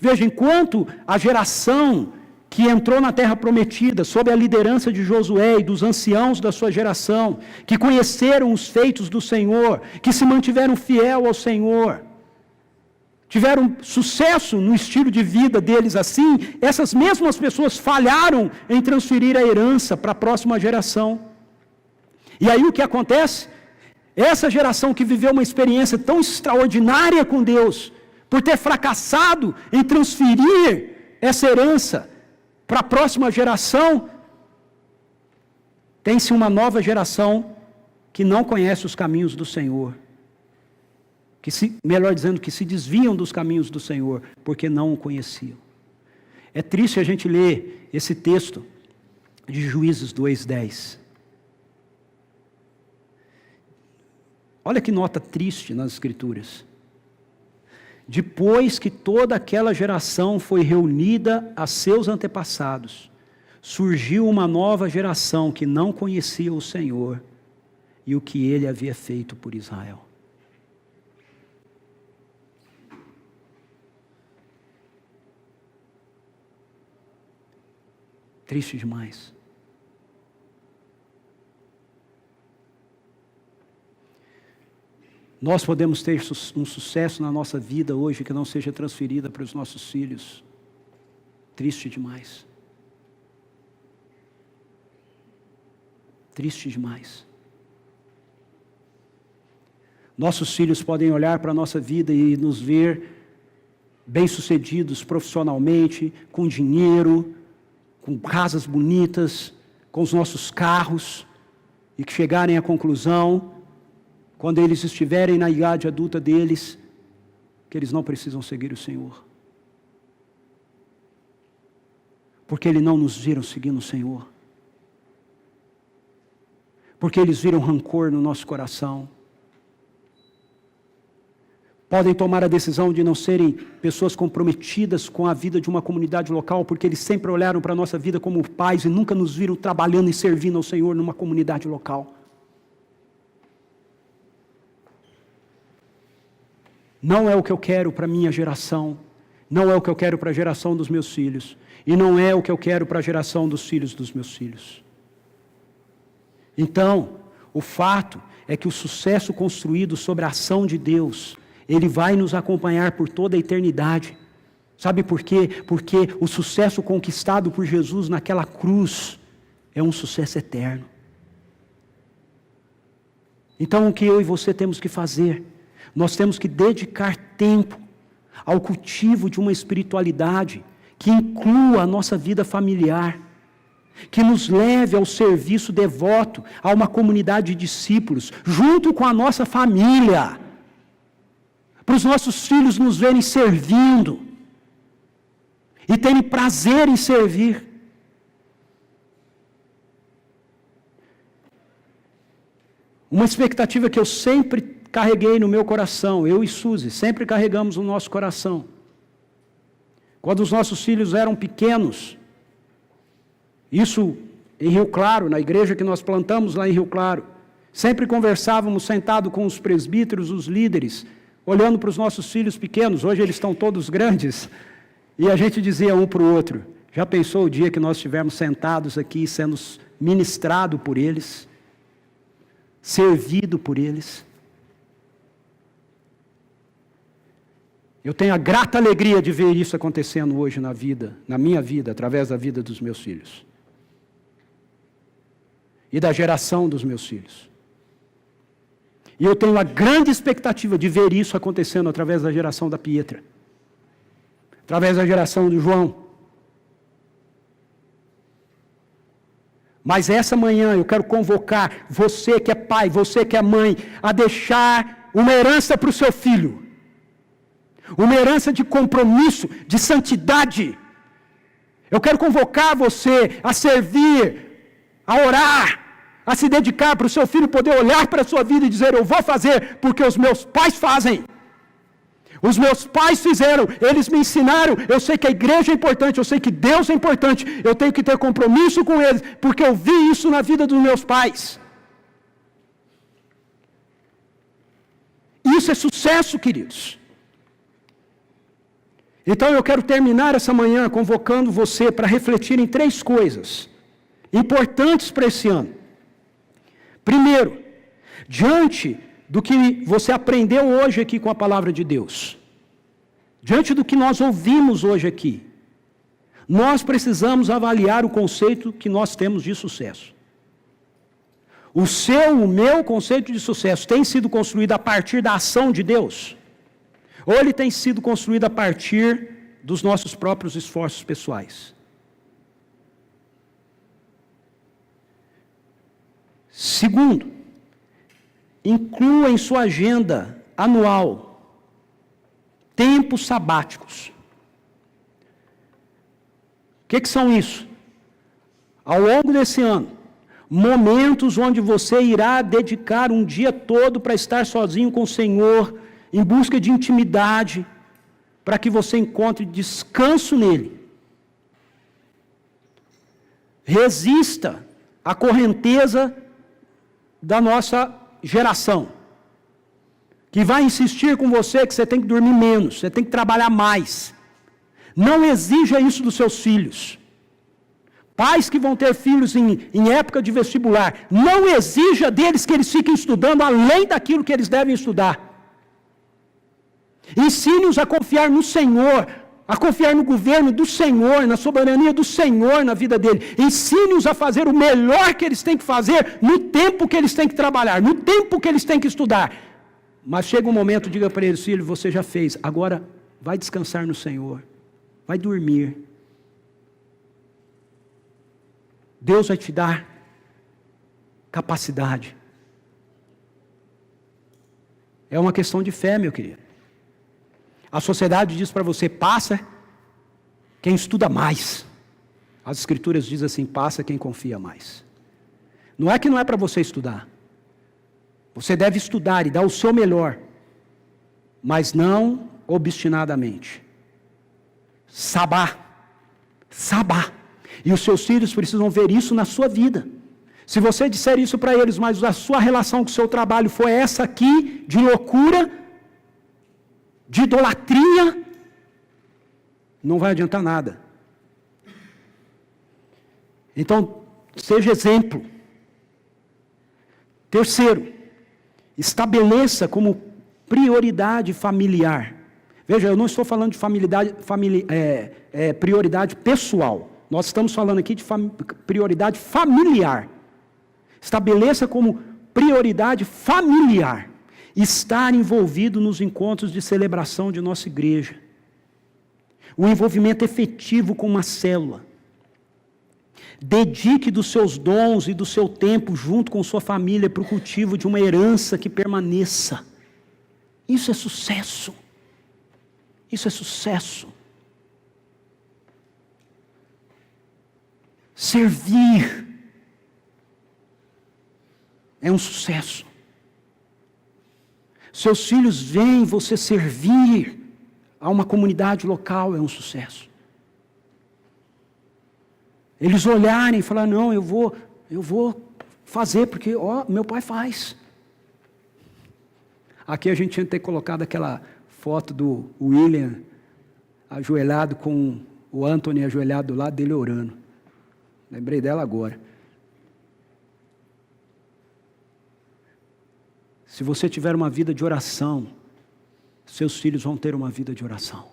Veja, enquanto a geração que entrou na terra prometida, sob a liderança de Josué e dos anciãos da sua geração, que conheceram os feitos do Senhor, que se mantiveram fiel ao Senhor, tiveram sucesso no estilo de vida deles assim, essas mesmas pessoas falharam em transferir a herança para a próxima geração. E aí o que acontece? Essa geração que viveu uma experiência tão extraordinária com Deus, por ter fracassado em transferir essa herança para a próxima geração, tem-se uma nova geração que não conhece os caminhos do Senhor, melhor dizendo, que se desviam dos caminhos do Senhor, porque não o conheciam. É triste a gente ler esse texto de Juízes 2:10. Olha que nota triste nas Escrituras. Depois que toda aquela geração foi reunida a seus antepassados, surgiu uma nova geração que não conhecia o Senhor e o que ele havia feito por Israel. Triste demais. Nós podemos ter um sucesso na nossa vida hoje que não seja transferida para os nossos filhos. Triste demais. Triste demais. Nossos filhos podem olhar para a nossa vida e nos ver bem-sucedidos profissionalmente, com dinheiro, com casas bonitas, com os nossos carros, e que chegarem à conclusão, quando eles estiverem na idade adulta deles, que eles não precisam seguir o Senhor. Porque eles não nos viram seguindo o Senhor. Porque eles viram rancor no nosso coração. Podem tomar a decisão de não serem pessoas comprometidas com a vida de uma comunidade local, porque eles sempre olharam para a nossa vida como pais e nunca nos viram trabalhando e servindo ao Senhor numa comunidade local. Não é o que eu quero para a minha geração, não é o que eu quero para a geração dos meus filhos, e não é o que eu quero para a geração dos filhos dos meus filhos. Então, o fato é que o sucesso construído sobre a ação de Deus, ele vai nos acompanhar por toda a eternidade. Sabe por quê? Porque o sucesso conquistado por Jesus naquela cruz é um sucesso eterno. Então, o que eu e você temos que fazer? Nós temos que dedicar tempo ao cultivo de uma espiritualidade que inclua a nossa vida familiar, que nos leve ao serviço devoto a uma comunidade de discípulos, junto com a nossa família, para os nossos filhos nos verem servindo e terem prazer em servir. Uma expectativa que eu sempre carreguei no meu coração, eu e Suzy, sempre carregamos no nosso coração. Quando os nossos filhos eram pequenos, isso em Rio Claro, na igreja que nós plantamos lá em Rio Claro, sempre conversávamos sentado com os presbíteros, os líderes, olhando para os nossos filhos pequenos. Hoje eles estão todos grandes, e a gente dizia um para o outro: já pensou o dia que nós estivermos sentados aqui, sendo ministrado por eles, servido por eles? Eu tenho a grata alegria de ver isso acontecendo hoje na minha vida, através da vida dos meus filhos. E da geração dos meus filhos. E eu tenho a grande expectativa de ver isso acontecendo através da geração da Pietra. Através da geração do João. Mas essa manhã eu quero convocar você que é pai, você que é mãe, a deixar uma herança para o seu filho. Uma herança de compromisso, de santidade. Eu quero convocar você a servir, a orar, a se dedicar para o seu filho poder olhar para a sua vida e dizer: eu vou fazer porque os meus pais fazem. Os meus pais fizeram, eles me ensinaram. Eu sei que a igreja é importante, eu sei que Deus é importante. Eu tenho que ter compromisso com eles, porque eu vi isso na vida dos meus pais. Isso é sucesso, queridos. Então eu quero terminar essa manhã convocando você para refletir em 3 coisas importantes para esse ano. Primeiro, diante do que você aprendeu hoje aqui com a palavra de Deus, diante do que nós ouvimos hoje aqui, nós precisamos avaliar o conceito que nós temos de sucesso. O meu conceito de sucesso tem sido construído a partir da ação de Deus? Ou ele tem sido construído a partir dos nossos próprios esforços pessoais? Segundo, inclua em sua agenda anual tempos sabáticos. O que são isso? Ao longo desse ano, momentos onde você irá dedicar um dia todo para estar sozinho com o Senhor, em busca de intimidade, para que você encontre descanso nele. Resista à correnteza da nossa geração, que vai insistir com você que você tem que dormir menos, você tem que trabalhar mais. Não exija isso dos seus filhos. Pais que vão ter filhos em época de vestibular, não exija deles que eles fiquem estudando além daquilo que eles devem estudar. Ensine-os a confiar no Senhor, a confiar no governo do Senhor, na soberania do Senhor na vida dele. Ensine-os a fazer o melhor que eles têm que fazer, no tempo que eles têm que trabalhar, no tempo que eles têm que estudar. Mas chega um momento, diga para eles: filho, você já fez, agora vai descansar no Senhor, vai dormir. Deus vai te dar capacidade. É uma questão de fé, meu querido. A sociedade diz para você: passa quem estuda mais. As Escrituras dizem assim: passa quem confia mais. Não é que não é para você estudar. Você deve estudar e dar o seu melhor, mas não obstinadamente. Sabá. E os seus filhos precisam ver isso na sua vida. Se você disser isso para eles, mas a sua relação com o seu trabalho foi essa aqui, de loucura, de idolatria, não vai adiantar nada. Então, seja exemplo. Terceiro, estabeleça como prioridade familiar. Veja, eu não estou falando de prioridade pessoal. Nós estamos falando aqui de prioridade familiar. Estabeleça como prioridade familiar estar envolvido nos encontros de celebração de nossa igreja. O envolvimento efetivo com uma célula. Dedique dos seus dons e do seu tempo junto com sua família para o cultivo de uma herança que permaneça. Isso é sucesso. Isso é sucesso. Servir é um sucesso. Seus filhos veem você servir a uma comunidade local, é um sucesso. Eles olharem e falar: não, eu vou fazer porque meu pai faz. Aqui a gente tinha que ter colocado aquela foto do William ajoelhado com o Anthony ajoelhado do lado dele orando. Lembrei dela agora. Se você tiver uma vida de oração, seus filhos vão ter uma vida de oração.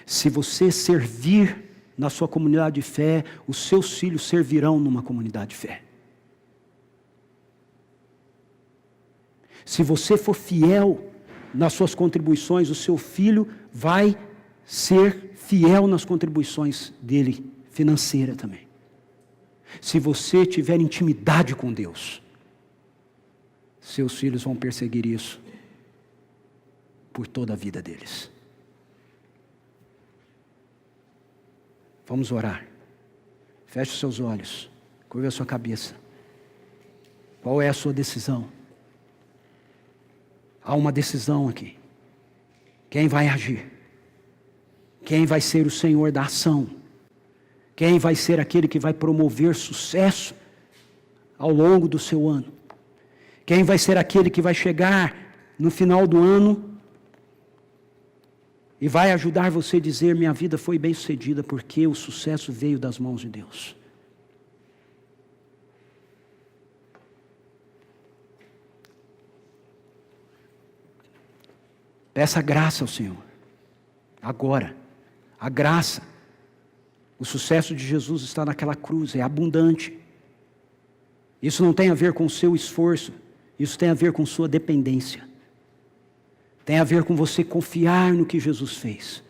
Se você servir na sua comunidade de fé, os seus filhos servirão numa comunidade de fé. Se você for fiel nas suas contribuições, o seu filho vai ser fiel nas contribuições dele, financeira também. Se você tiver intimidade com Deus, seus filhos vão perseguir isso por toda a vida deles. Vamos orar. Feche os seus olhos. Curva a sua cabeça. Qual é a sua decisão? Há uma decisão aqui. Quem vai agir? Quem vai ser o Senhor da ação? Quem vai ser aquele que vai promover sucesso ao longo do seu ano? Quem vai ser aquele que vai chegar no final do ano e vai ajudar você a dizer: minha vida foi bem sucedida porque o sucesso veio das mãos de Deus? Peça graça ao Senhor. Agora. A graça. O sucesso de Jesus está naquela cruz, é abundante. Isso não tem a ver com o seu esforço. Isso tem a ver com sua dependência. Tem a ver com você confiar no que Jesus fez.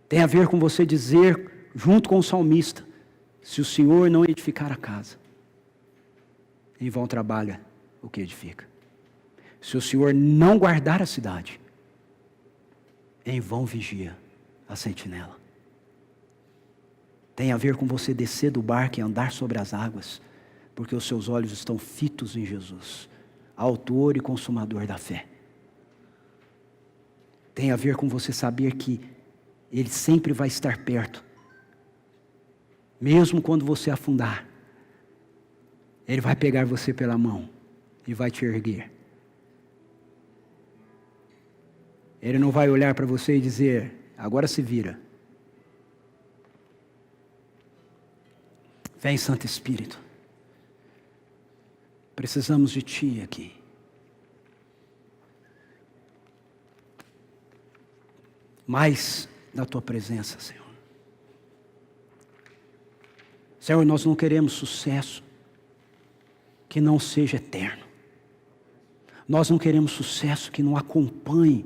Tem a ver com você dizer, junto com o salmista: se o Senhor não edificar a casa, em vão trabalha o que edifica. Se o Senhor não guardar a cidade, em vão vigia a sentinela. Tem a ver com você descer do barco e andar sobre as águas, porque os seus olhos estão fitos em Jesus, autor e consumador da fé. Tem a ver com você saber que Ele sempre vai estar perto, mesmo quando você afundar. Ele vai pegar você pela mão e vai te erguer. Ele não vai olhar para você e dizer: agora se vira. Vem, Santo Espírito. Precisamos de Ti aqui. mais da tua presença, Senhor. Senhor, nós não queremos sucesso que não seja eterno. Nós não queremos sucesso que não acompanhe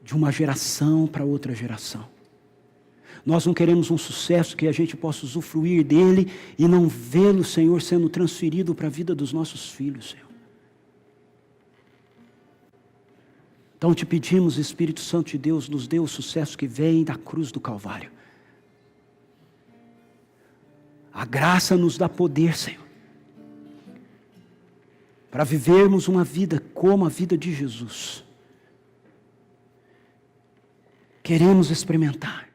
de uma geração para outra geração. Nós não queremos um sucesso que a gente possa usufruir dele e não vê-lo, Senhor, sendo transferido para a vida dos nossos filhos, Senhor. Então te pedimos, Espírito Santo de Deus, nos dê o sucesso que vem da cruz do Calvário. A graça nos dá poder, Senhor, para vivermos uma vida como a vida de Jesus. Queremos experimentar